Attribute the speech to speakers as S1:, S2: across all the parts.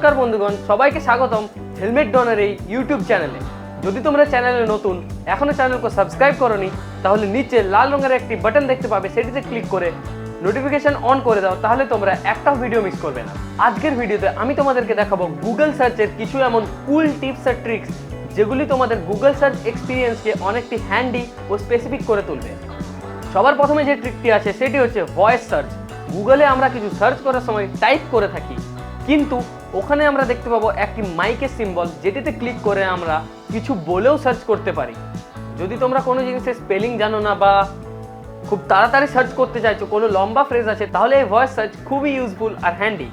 S1: নমস্কার বন্ধুগণ, সবাইকে স্বাগতম হেলমেট ডনের এই ইউটিউব চ্যানেলে। যদি তোমরা চ্যানেলে নতুন, এখনো চ্যানেলকে সাবস্ক্রাইব করোনি, তাহলে নিচে লাল রঙের একটি বাটন দেখতে পাবে, সেটিতে ক্লিক করে নোটিফিকেশন অন করে দাও, তাহলে তোমরা একটাও ভিডিও মিস করবে না। আজকের ভিডিওতে আমি তোমাদেরকে দেখাবো গুগল সার্চের কিছু এমন কুল টিপস আর ট্রিক্স যেগুলি তোমাদের গুগল সার্চ এক্সপিরিয়েন্সকে অনেকটি হ্যান্ডি ও স্পেসিফিক করে তুলবে। সবার প্রথমে যে ট্রিকটি আছে সেটি হচ্ছে ভয়েস সার্চ। গুগলে আমরা কিছু সার্চ করার সময় টাইপ করে থাকি, কিন্তু ওখানে আমরা দেখতে পাবো একটি মাইকের সিম্বল, যেটিতে ক্লিক করে আমরা কিছু বলেও সার্চ করতে পারি। যদি তোমরা কোনো জিনিসের স্পেলিং জানো না বা খুব তাড়াতাড়ি সার্চ করতে চাইছো, কোনো লম্বা ফ্রেজ আছে, তাহলে এই ভয়েস সার্চ খুবই ইউজফুল আর হ্যান্ডি।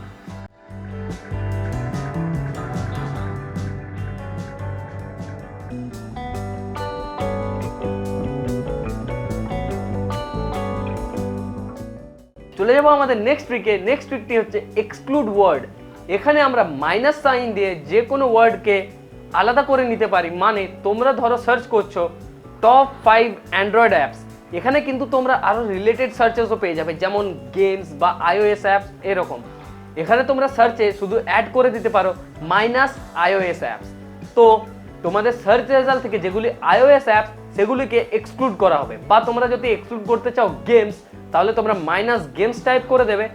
S1: চলে যাবো আমাদের নেক্সট ট্রিকে। নেক্সট ট্রিকটি হচ্ছে এক্সক্লুড ওয়ার্ড। এখানে আমরা মাইনাস সাইন দিয়ে যে কোনো ওয়ার্ডকে আলাদা করে নিতে পারি। মানে তোমরা ধরো সার্চ করছো টপ 5 অ্যান্ড্রয়েড অ্যাপস, এখানে কিন্তু তোমরা আরও রিলেটেড সার্চেসও পেয়ে যাবে, যেমন গেমস বা iOS অ্যাপস এরকম। এখানে তোমরা সার্চে শুধু অ্যাড করে দিতে পারো -iOS অ্যাপস। তো তোমাদের সার্চ রেজাল্ট থেকে যেগুলি iOS অ্যাপস সেগুলিকে এক্সক্লুড করা হবে। বা তোমরা যদি এক্সক্লুড করতে চাও গেমস, তাহলে তোমরা -গেমস টাইপ করে দেবে,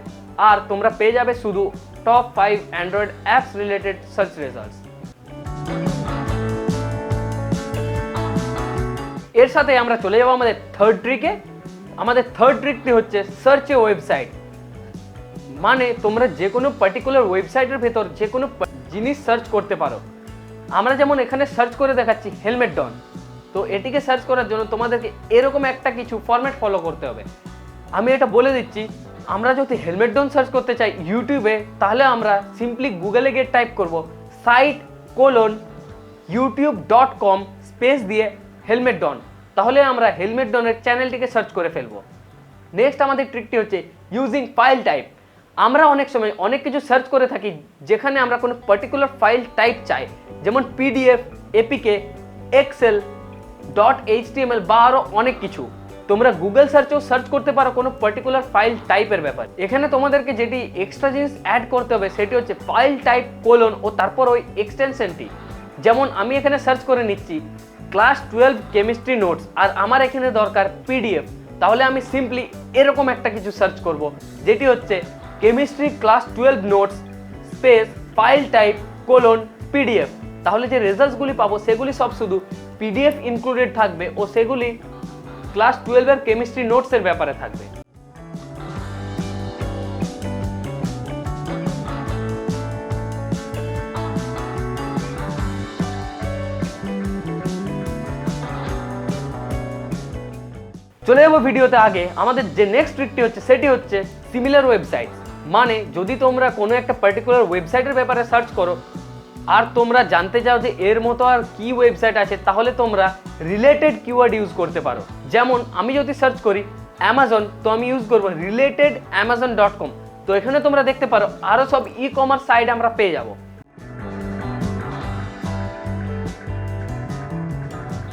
S1: আর তোমরা পেয়ে যাবে শুধু top 5 Android apps related search results. এর সাথে আমরা চলে যাবো আমাদের থার্ড ট্রিকে। আমাদের থার্ড ট্রিকটি হচ্ছে সার্চ এ ওয়েবসাইট। মানে তোমরা যে কোনো পার্টিকুলার ওয়েবসাইটের ভেতর যে কোনো জিনিস সার্চ করতে পারো। আমরা যেমন এখানে সার্চ করে দেখাচ্ছি হেলমেট ডন, তো এটিকে সার্চ করার জন্য তোমাদেরকে এরকম একটা কিছু ফরম্যাট ফলো করতে হবে। আমি এটা বলে দিচ্ছি, আমরা যদি হেলমেট ডন সার্চ করতে চাই ইউটিউবে, তাহলে আমরা সিম্পলি গুগলে গিয়ে টাইপ করব site:/youtube.com স্পেস দিয়ে হেলমেট ডন, তাহলে আমরা হেলমেট ডনের চ্যানেলটিকে সার্চ করে ফেলবো। নেক্সট আমাদের ট্রিকটি হচ্ছে ইউজিং ফাইল টাইপ। আমরা অনেক সময় অনেক কিছু সার্চ করে থাকি যেখানে আমরা কোনো পার্টিকুলার ফাইল টাইপ চাই, যেমন PDF, APK, Excel, .html বা আরও অনেক কিছু। তোমরা গুগল সার্চেও সার্চ করতে পারো কোনো পার্টিকুলার ফাইল টাইপের ব্যাপার। এখানে তোমাদেরকে যেটি এক্সট্রা জিনিস অ্যাড করতে হবে সেটি হচ্ছে ফাইল টাইপ কোলন ও তারপর ওই এক্সটেনশনটি। যেমন আমি এখানে সার্চ করে নিচ্ছি ক্লাস 12 কেমিস্ট্রি নোটস, আর আমার এখানে দরকার PDF, তাহলে আমি সিম্পলি এরকম একটা কিছু সার্চ করব, যেটি হচ্ছে chemistry class 12 notes space file type colon PDF। তাহলে যে রেজাল্টসগুলি পাবো সেগুলি সব শুধু PDF ইনক্লুডেড থাকবে ও সেগুলি ক্লাস 12 এর কেমিস্ট্রি নোটসের ব্যাপারে থাকবে। চলে যাবো ভিডিওতে। আগে আমাদের যে নেক্সট ট্রিকটি হচ্ছে সেটি হচ্ছে সিমিলার ওয়েবসাইট। মানে যদি তোমরা কোনো একটা পার্টিকুলার ওয়েবসাইটের ব্যাপারে সার্চ করো আর তোমরা জানতে চাও যে এর মতো আর কি ওয়েবসাইট আছে, তাহলে তোমরা রিলেটেড কিওয়ার্ড ইউজ করতে পারো। যেমন আমি যদি সার্চ করি অ্যামাজন, তো আমি ইউজ করবো রিলেটেড amazon.com। তো এখানে তোমরা দেখতে পারো আরও সব ই-কমার্স সাইট আমরা পেয়ে যাব।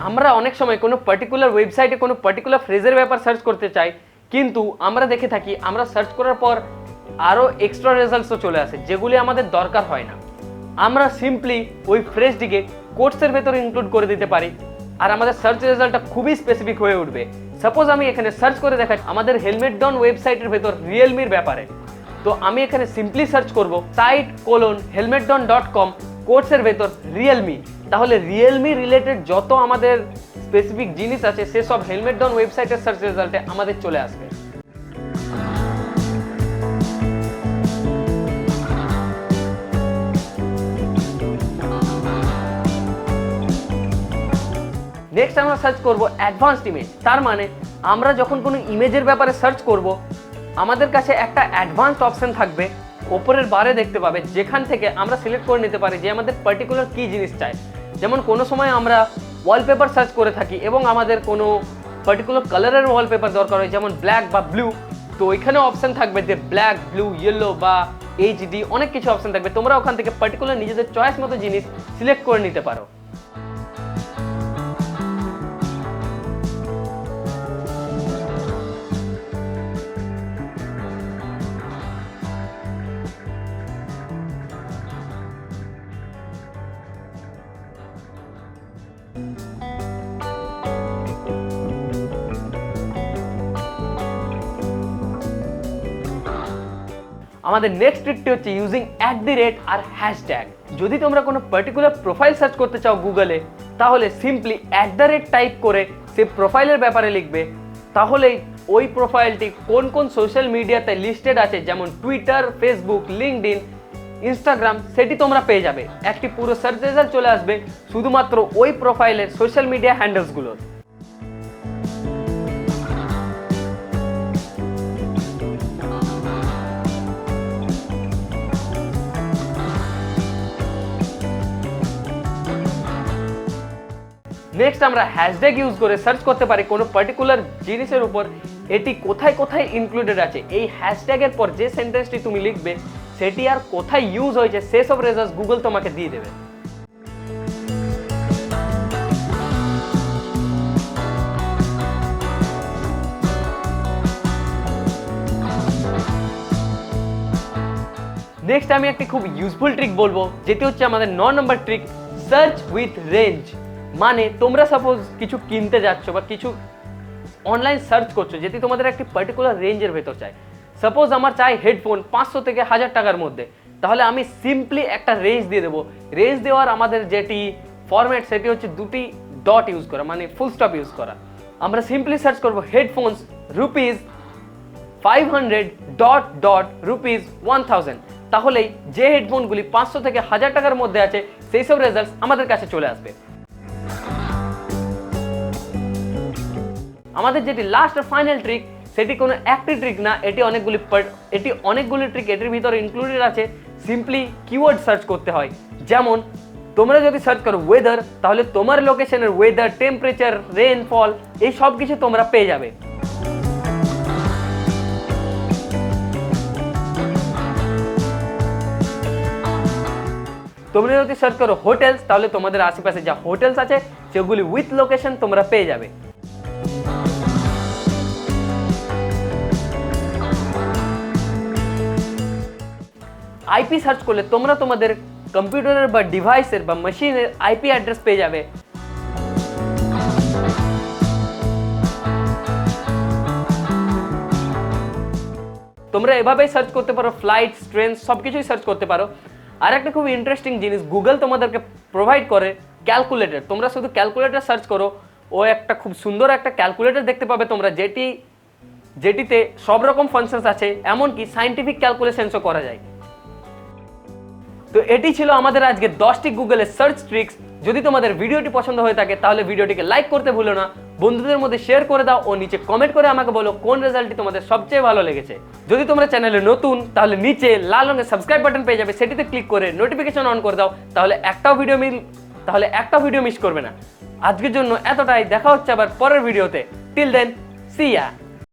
S1: আমরা অনেক সময় কোনো পার্টিকুলার ওয়েবসাইটে কোনো পার্টিকুলার ফ্রেজের ব্যাপার সার্চ করতে চাই, কিন্তু আমরা দেখে থাকি আমরা সার্চ করার পর আরও এক্সট্রা রেজাল্টসও চলে আসে যেগুলি আমাদের দরকার হয় না। আমরা সিম্পলি ওই ফ্রেজটিকে কোটসের ভেতরে ইনক্লুড করে দিতে পারি, আর আমাদের সার্চ রেজাল্টটা খুবই স্পেসিফিক হয়ে উঠবে। সাপোজ আমি এখানে সার্চ করে দেখাচ্ছি আমাদের হেলমেট ডন ওয়েবসাইটের ভেতর রিয়েলমির ব্যাপারে, তো আমি এখানে সিম্পলি সার্চ করব site:/helmetdon.com কোটসের ভেতর রিয়েলমি, তাহলে রিয়েলমি রিলেটেড যত আমাদের স্পেসিফিক জিনিস আছে সেসব হেলমেট ডন ওয়েবসাইটের সার্চ রেজাল্টে আমাদের চলে আসবে। নেক্সট আমরা সার্চ করব অ্যাডভান্সড ইমেজ। তার মানে আমরা যখন কোনো ইমেজের ব্যাপারে সার্চ করব, আমাদের কাছে একটা অ্যাডভান্সড অপশন থাকবে ওপরের বারে দেখতে পাবে, যেখান থেকে আমরা সিলেক্ট করে নিতে পারি যে আমাদের পার্টিকুলার কী জিনিস চাই। যেমন কোনো সময় আমরা ওয়ালপেপার সার্চ করে থাকি এবং আমাদের কোনো পার্টিকুলার কালারের ওয়ালপেপার দরকার হয়, যেমন ব্ল্যাক বা ব্লু, তো ওইখানে অপশন থাকবে যে ব্ল্যাক, ব্লু, ইয়েলো বা HD, অনেক কিছু অপশন থাকবে। তোমরা ওখান থেকে পার্টিকুলার নিজেদের চয়েস মতো জিনিস সিলেক্ট করে নিতে পারো। আমাদের নেক্সট ট্রিকটি হচ্ছে ইউজিং @ আর হ্যাশট্যাগ। যদি তোমরা কোনো পার্টিকুলার প্রোফাইল সার্চ করতে চাও গুগলে, তাহলে সিম্পলি @ টাইপ করে সেই প্রোফাইলের ব্যাপারে লিখবে, তাহলেই ওই প্রোফাইলটি কোন কোন সোশ্যাল মিডিয়াতে লিস্টেড আছে, যেমন টুইটার, ফেসবুক, লিঙ্কডইন, ইনস্টাগ্রাম, সেটি তোমরা পেয়ে যাবে। একটি পুরো সার্চ রেজাল্ট চলে আসবে শুধুমাত্র ওই প্রোফাইলের সোশ্যাল মিডিয়া হ্যান্ডেলসগুলোর। নেক্সট আমরা হ্যাশট্যাগ ইউজ করে সার্চ করতে পারি কোনো পার্টিকুলার জিনিসের উপর এটি কোথায় কোথায় ইনক্লুডেড আছে। এই হ্যাশট্যাগের পর যে সেন্টেন্সটি তুমি লিখবে সেটি আর কোথায় ইউজ হয়েছে সেসব রেজাল্টস গুগল তোমাকে দিয়ে দেবে। নেক্সট আমি একটি খুব ইউজফুল ট্রিক বলবো, যেটি হচ্ছে আমাদের 9 নম্বর ট্রিক, সার্চ উইথ রেঞ্জ। মানে তোমরা সাপোজ কিছু কিনতে যাচ্ছ বা কিছু অনলাইন সার্চ করছো যেটি তোমাদের একটি পার্টিকুলার রেঞ্জের ভেতর চাই। সাপোজ আমার চাই হেডফোন 500 থেকে 1000 টাকার মধ্যে, তাহলে আমি সিম্পলি একটা রেঞ্জ দিয়ে দেবো। রেঞ্জ দেওয়ার আমাদের যেটি ফরম্যাট সেটি হচ্ছে দুটি ডট ইউজ করা, মানে ফুল স্টপ ইউজ করা। আমরা সিম্পলি সার্চ করবো হেডফোনস ₹500 ₹1000, তাহলেই যে হেডফোনগুলি 500 থেকে 1000 টাকার মধ্যে আছে সেই সব রেজাল্টস আমাদের কাছে চলে আসবে। আমাদের যেটি লাস্ট আর ফাইনাল ট্রিক সেটি কোনো একটি ট্রিক না, এটি অনেকগুলি ট্রিক এটির ভিতরে ইনক্লুডেড আছে। সিম্পলি কিওয়ার্ড সার্চ করতে হয়। যেমন তোমরা যদি সার্চ করো ওয়েদার, তাহলে তোমার লোকেশনের ওয়েদার, টেম্পারেচার, রেইনফল, এই সব কিছু তোমরা পেয়ে যাবে। তোমরা যদি সার্চ করো হোটেলস, তাহলে তোমাদের আশেপাশে যা হোটেলস আছে সেগুলি উইথ লোকেশন তোমরা পেয়ে যাবে। আইপি সার্চ করলে তোমরা তোমাদের কম্পিউটারের বা ডিভাইসের বা মেশিনের আইপি অ্যাড্রেস পেয়ে যাবে। তোমরা এভাবেই সার্চ করতে পারো, ফ্লাইট, ট্রেন সবকিছুই সার্চ করতে পারো। আর একটা খুব ইন্টারেস্টিং জিনিস গুগল তোমাদেরকে প্রোভাইড করে ক্যালকুলেটর। তোমরা শুধু ক্যালকুলেটর সার্চ করো, ও একটা খুব সুন্দর একটা ক্যালকুলেটর দেখতে পাবে তোমরা, যেটিতে সব রকম ফাংশনস আছে, এমনকি সায়েন্টিফিক ক্যালকুলেশনসও করা যায়। তো এটি ছিল আমাদের আজকে 10টি গুগলের সার্চ ট্রিক্স। যদি তোমাদের ভিডিওটি পছন্দ হয়ে থাকে তাহলে ভিডিওটিকে লাইক করতে ভুলো না, বন্ধুদের মধ্যে শেয়ার করে দাও ও নিচে কমেন্ট করে আমাকে বলো কোন রেজাল্টটি তোমাদের সবচেয়ে ভালো লেগেছে। যদি তোমরা চ্যানেলে নতুন, তাহলে নিচে লাল রঙের সাবস্ক্রাইব বাটন পেয়ে যাবে, সেটিতে ক্লিক করে নোটিফিকেশন অন করে দাও, তাহলে একটা ভিডিও মিস করবে না। আজকের জন্য এতটাই, দেখা হচ্ছে আবার পরের ভিডিওতে। টিল দেন, সি ইয়া।